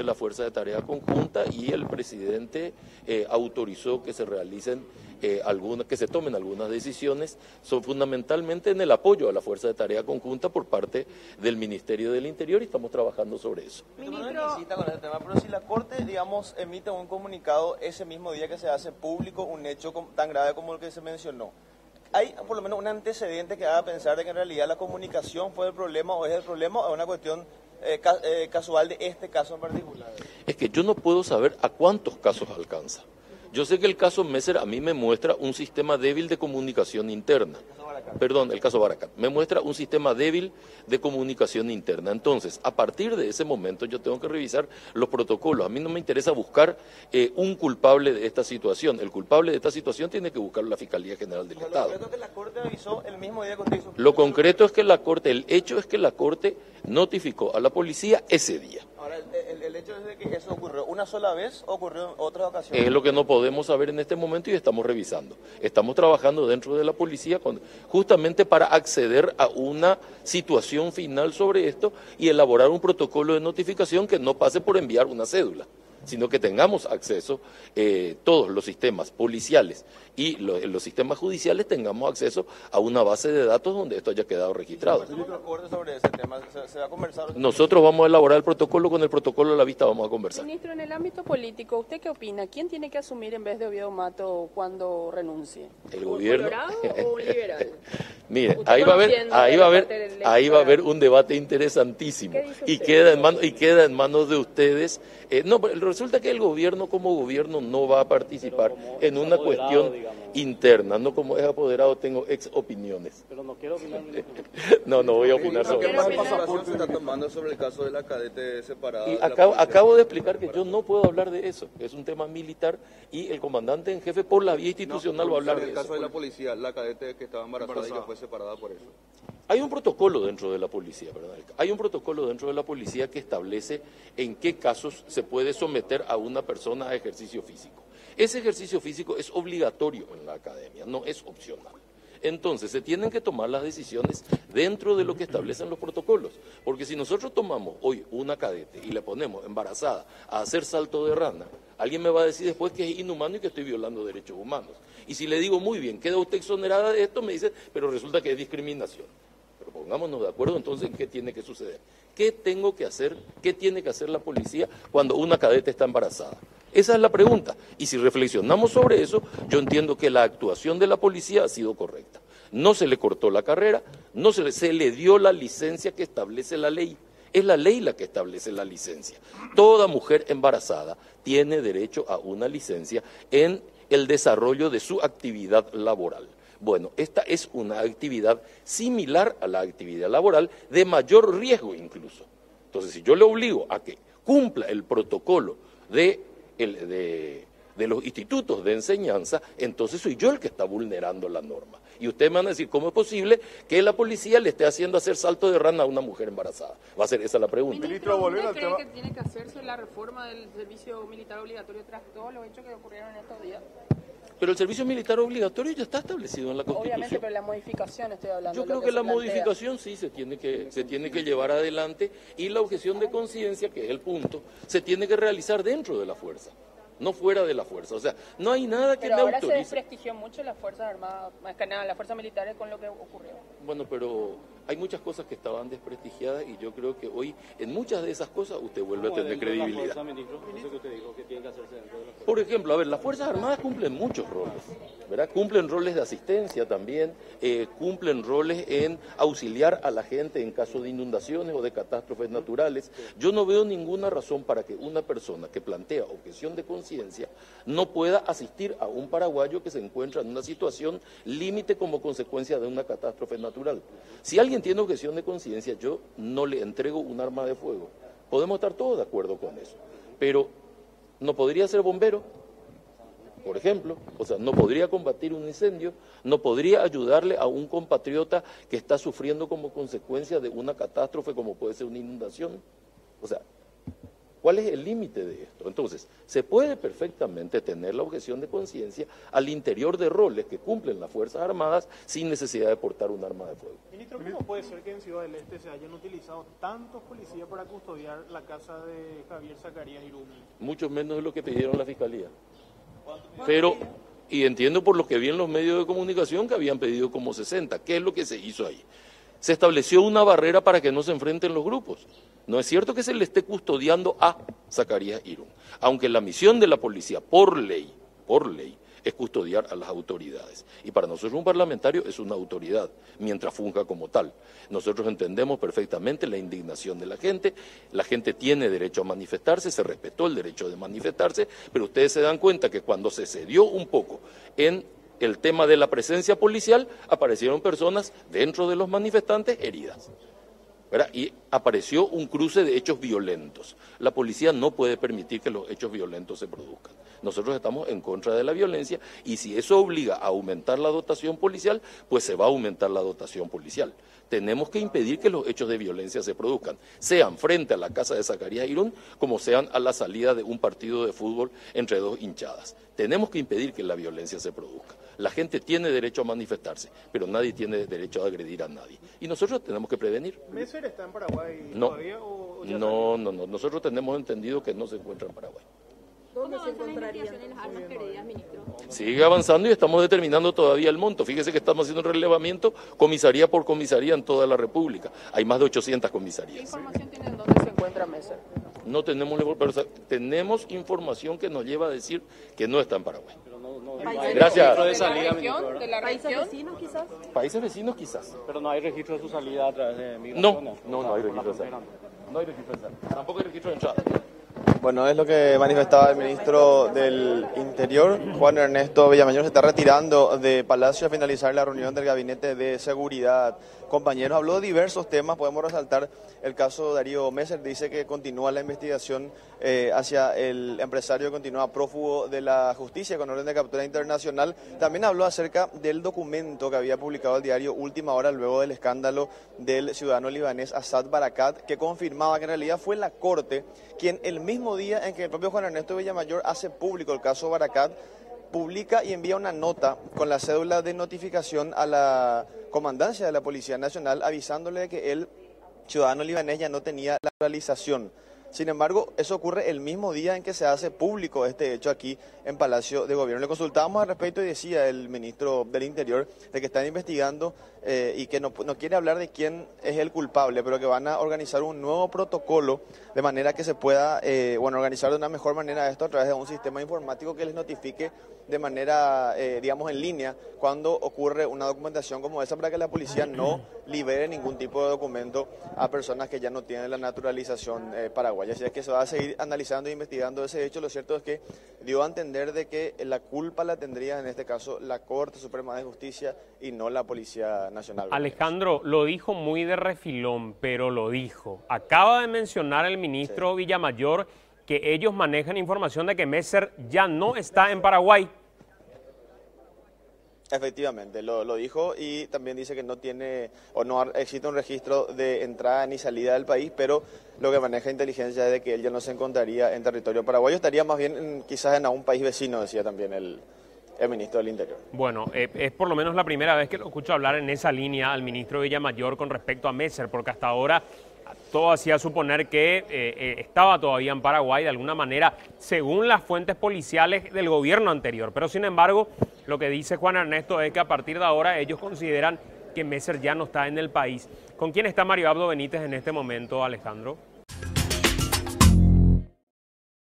la Fuerza de Tarea Conjunta y el presidente autorizó que se realicen que se tomen algunas decisiones, son fundamentalmente en el apoyo a la Fuerza de Tarea Conjunta por parte del Ministerio del Interior y estamos trabajando sobre eso. Ministro, no necesita con ese tema, pero si la Corte, digamos, emite un comunicado ese mismo día que se hace público un hecho tan grave como el que se mencionó, ¿hay por lo menos un antecedente que haga pensar de que en realidad la comunicación fue el problema o es el problema o es una cuestión casual de este caso en particular? Es que yo no puedo saber a cuántos casos alcanza. Yo sé que el caso Messer a mí me muestra un sistema débil de comunicación interna. Perdón, el caso Baracat. Me muestra un sistema débil de comunicación interna. Entonces, a partir de ese momento yo tengo que revisar los protocolos. A mí no me interesa buscar un culpable de esta situación. El culpable de esta situación tiene que buscarlo la Fiscalía General del Estado. Lo concreto es que la Corte avisó el mismo día que Lo concreto es que la Corte, el hecho es que la Corte notificó a la policía ese día. Ahora, el hecho es de que eso ocurrió una sola vez o ocurrió en otras ocasiones. Es lo que no podemos saber en este momento y estamos revisando. Estamos trabajando dentro de la policía justamente para acceder a una situación final sobre esto y elaborar un protocolo de notificación que no pase por enviar una cédula, sino que tengamos acceso, todos los sistemas policiales y los sistemas judiciales tengamos acceso a una base de datos donde esto haya quedado registrado. Sobre ese tema, ¿se va a conversar? Nosotros vamos a elaborar el protocolo, con el protocolo a la vista vamos a conversar. Ministro, en el ámbito político, ¿usted qué opina? ¿Quién tiene que asumir en vez de Oviedo Mato cuando renuncie? El gobierno. ¿Un colorado o un liberal? Mire, ahí va a haber un debate interesantísimo y queda en manos de ustedes. No, resulta que el gobierno como gobierno no va a participar en una cuestión interna, no como es apoderado tengo ex opiniones. Pero no quiero opinar. No voy a opinar sobre eso. ¿Qué pasaporte se está tomando sobre el caso de la cadete separada? Y acabo de explicar que yo no puedo hablar de eso, es un tema militar y el comandante en jefe por la vía institucional va a hablar de eso. En el caso de la policía, la cadete que estaba embarazada y que fue separada por eso. Hay un protocolo dentro de la policía, ¿verdad? Hay un protocolo dentro de la policía que establece en qué casos se puede someter a una persona a ejercicio físico. Ese ejercicio físico es obligatorio en la academia, no es opcional. Entonces, se tienen que tomar las decisiones dentro de lo que establecen los protocolos. Porque si nosotros tomamos hoy una cadete y le ponemos embarazada a hacer salto de rana, alguien me va a decir después que es inhumano y que estoy violando derechos humanos. Y si le digo, muy bien, queda usted exonerada de esto, me dice, pero resulta que es discriminación. Pero pongámonos de acuerdo entonces en qué tiene que suceder. ¿Qué tengo que hacer? ¿Qué tiene que hacer la policía cuando una cadete está embarazada? Esa es la pregunta. Y si reflexionamos sobre eso, yo entiendo que la actuación de la policía ha sido correcta. No se le cortó la carrera, se le dio la licencia que establece la ley. Es la ley la que establece la licencia. Toda mujer embarazada tiene derecho a una licencia en el desarrollo de su actividad laboral. Bueno, esta es una actividad similar a la actividad laboral, de mayor riesgo incluso. Entonces, si yo le obligo a que cumpla el protocolo de los institutos de enseñanza, entonces soy yo el que está vulnerando la norma. Y ustedes me van a decir, ¿cómo es posible que la policía le esté haciendo hacer salto de rana a una mujer embarazada? Va a ser esa la pregunta. Ministro, ¿usted cree que tiene que hacerse la reforma del servicio militar obligatorio tras todos los hechos que ocurrieron en estos días? Pero el servicio militar obligatorio ya está establecido en la Constitución. Obviamente, pero la modificación estoy hablando. Yo creo que la modificación sí se tiene que llevar adelante y la objeción de conciencia, que es el punto, se tiene que realizar dentro de la fuerza, no fuera de la fuerza. O sea, no hay nada que me autorice. Pero ahora se desprestigió mucho las Fuerzas Armadas, más que nada las Fuerzas Militares con lo que ocurrió. Bueno, pero hay muchas cosas que estaban desprestigiadas y yo creo que hoy en muchas de esas cosas usted vuelve a tener credibilidad. Por ejemplo, a ver, las Fuerzas Armadas cumplen muchos roles, ¿verdad? Cumplen roles de asistencia también, cumplen roles en auxiliar a la gente en caso de inundaciones o de catástrofes naturales. Yo no veo ninguna razón para que una persona que plantea objeción de conciencia no pueda asistir a un paraguayo que se encuentra en una situación límite como consecuencia de una catástrofe natural. Si alguien tiene objeción de conciencia, yo no le entrego un arma de fuego. Podemos estar todos de acuerdo con eso, pero no podría ser bombero, por ejemplo, o sea, no podría combatir un incendio, no podría ayudarle a un compatriota que está sufriendo como consecuencia de una catástrofe como puede ser una inundación. O sea, ¿Cuál es el límite de esto? Entonces, se puede perfectamente tener la objeción de conciencia al interior de roles que cumplen las Fuerzas Armadas sin necesidad de portar un arma de fuego. Ministro, ¿cómo puede ser que en Ciudad del Este se hayan utilizado tantos policías para custodiar la casa de Javier Zacarías Irún? Mucho menos de lo que pidieron la Fiscalía. Pero, y entiendo por lo que vi en los medios de comunicación que habían pedido como 60. ¿Qué es lo que se hizo ahí? Se estableció una barrera para que no se enfrenten los grupos. No es cierto que se le esté custodiando a Zacarías Irún, aunque la misión de la policía, por ley, es custodiar a las autoridades. Y para nosotros un parlamentario es una autoridad, mientras funja como tal. Nosotros entendemos perfectamente la indignación de la gente tiene derecho a manifestarse, se respetó el derecho de manifestarse, pero ustedes se dan cuenta que cuando se cedió un poco en el tema de la presencia policial, aparecieron personas dentro de los manifestantes heridas, ¿verdad? Y apareció un cruce de hechos violentos. La policía no puede permitir que los hechos violentos se produzcan. Nosotros estamos en contra de la violencia y si eso obliga a aumentar la dotación policial, pues se va a aumentar la dotación policial. Tenemos que impedir que los hechos de violencia se produzcan, sean frente a la casa de Zacarías Irún, como sean a la salida de un partido de fútbol entre dos hinchadas. Tenemos que impedir que la violencia se produzca. La gente tiene derecho a manifestarse, pero nadie tiene derecho a agredir a nadie. Y nosotros tenemos que prevenir. ¿Messer está en Paraguay todavía o ya no, nosotros tenemos entendido que no se encuentra en Paraguay. ¿Dónde se encontrarían las armas perdidas, ministro? Sigue avanzando y estamos determinando todavía el monto. Fíjese que estamos haciendo un relevamiento comisaría por comisaría en toda la República. Hay más de 800 comisarías. ¿Qué información tienen dónde se encuentra Messer? No tenemos, pero tenemos información que nos lleva a decir que no está en Paraguay. Gracias. ¿De la ¿Países región? vecinos quizás? Países vecinos quizás. Pero no hay registro de su salida a través de migraciones. No hay registro de salida. No hay registro de salida. Tampoco hay registro de entrada. Bueno, es lo que manifestaba el ministro del Interior, Juan Ernesto Villamayor. Se está retirando de Palacio a finalizar la reunión del Gabinete de Seguridad. Compañeros, habló de diversos temas, podemos resaltar el caso de Darío Messer, dice que continúa la investigación hacia el empresario que continúa prófugo de la justicia con orden de captura internacional. También habló acerca del documento que había publicado el diario Última Hora luego del escándalo del ciudadano libanés Assad Barakat, que confirmaba que en realidad fue la Corte quien el mismo día en que el propio Juan Ernesto Villamayor hace público el caso Barakat, publica y envía una nota con la cédula de notificación a la comandancia de la Policía Nacional avisándole de que el ciudadano libanés ya no tenía la naturalización. Sin embargo, eso ocurre el mismo día en que se hace público este hecho aquí en Palacio de Gobierno. Le consultábamos al respecto y decía el ministro del Interior de que están investigando y que no quiere hablar de quién es el culpable, pero que van a organizar un nuevo protocolo de manera que se pueda organizar de una mejor manera esto a través de un sistema informático que les notifique de manera, digamos, en línea cuando ocurre una documentación como esa para que la policía no libere ningún tipo de documento a personas que ya no tienen la naturalización paraguaya. Así es que se va a seguir analizando e investigando ese hecho. Lo cierto es que dio a entender de que la culpa la tendría en este caso la Corte Suprema de Justicia y no la Policía Nacional. Alejandro, lo dijo muy de refilón, pero lo dijo. Acaba de mencionar el ministro Villamayor que ellos manejan información de que Messer ya no está en Paraguay. Efectivamente, lo dijo y también dice que no tiene o no existe un registro de entrada ni salida del país, pero lo que maneja inteligencia es de que él ya no se encontraría en territorio paraguayo, estaría más bien quizás en algún país vecino, decía también el ministro del Interior. Bueno, es por lo menos la primera vez que lo escucho hablar en esa línea al ministro Villamayor con respecto a Messer, porque hasta ahora todo hacía suponer que estaba todavía en Paraguay de alguna manera, según las fuentes policiales del gobierno anterior. Pero sin embargo, lo que dice Juan Ernesto es que a partir de ahora ellos consideran que Messer ya no está en el país. ¿Con quién está Mario Abdo Benítez en este momento, Alejandro?